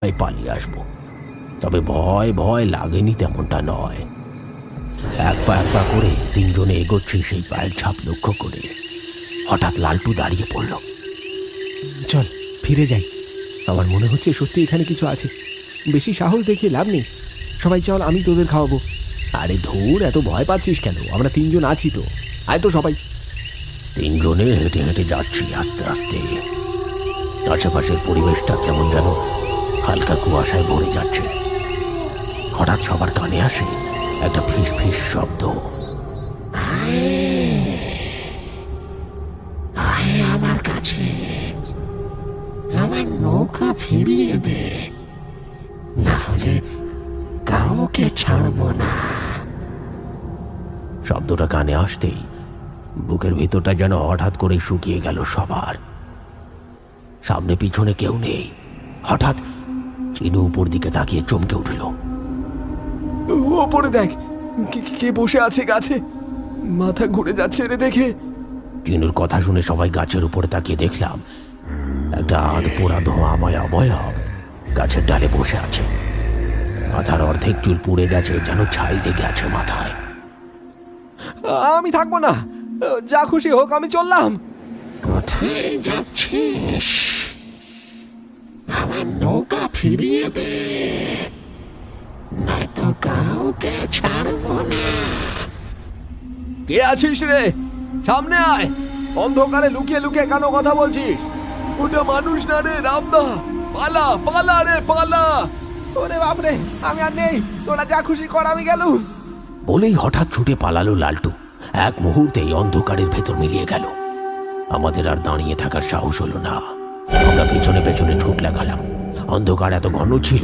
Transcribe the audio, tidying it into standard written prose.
পালিয়ে আসবো। তবে ভয় ভয় লাগেনি তেমনটা নয়। এক পা করে তিনজনে এগোচ্ছি সেই পায়ের ছাপ লক্ষ্য করে। হঠাৎ লালটু দাঁড়িয়ে পড়ল। চল ফিরে যাই, আমার মনে হচ্ছে সত্যি এখানে কিছু আছে। বেশি সাহস দেখিয়ে লাভ নেই। সবাই চল, আমি তোদের খাওয়াবো। আরে ধুর, এত ভয় পাচ্ছিস কেন? আমরা তিনজন আছি তো, আয় তো সবাই। তিনজনে হেঁটে হেঁটে যাচ্ছি আস্তে আস্তে। আশেপাশের পরিবেশটা কেমন যেন হালকা কুয়াশায় ভরে যাচ্ছে। হঠাৎ সবার কানে আসে একটা ফিস ফিস শব্দ। আমার কাছে আমার নৌকা ফিরিয়ে দে, না হলে কাউকে ছাড়বো না। শব্দটা কানে আসতেই বুকের ভিতরটা যেন হঠাৎ করে শুকিয়ে গেল সবার। সামনে পিছনে কেউ নেই। হঠাৎ চিনু উপর দিকে তাকিয়ে চমকে উঠল। ওপরে দেখ, কে বসে আছে গাছে। মাথা ঘুরে যাচ্ছে রে দেখে। চিনুর কথা শুনে সবাই গাছের উপরে তাকিয়ে দেখলাম একটা আধ পোড়া ধোঁয়াময় অবয়ব গাছের ডালে বসে আছে। মাথার অর্ধেক চুল পুড়ে গেছে, যেন ছাই লেগে আছে মাথায়। আমি থাকবো না, যা খুশি হোক, আমি চললাম। কোথায় যাচ্ছিস? আমার নৌকা ফিরিয়ে দে, নয়তো কাউকে ছাড়বো না। কে আছিস রে? সামনে আয়। অন্ধকারে লুকিয়ে লুকিয়ে কেন কথা বলছিস? ওটা মানুষ না রে রামদা। পালা পালা রে পালা। ওরে বাপরে, আমি আর নেই, তোরা যা খুশি কর, আমি গেলুম। বলেই হঠাৎ ছুটে পালালো লালটু। এক মুহূর্তেই অন্ধকারের ভেতর মিলিয়ে গেল। আমাদের আর দাঁড়িয়ে থাকার সাহস হলো না। আমরা পেছনে পেছনে ছুট লাগালাম। অন্ধকার এত ঘন ছিল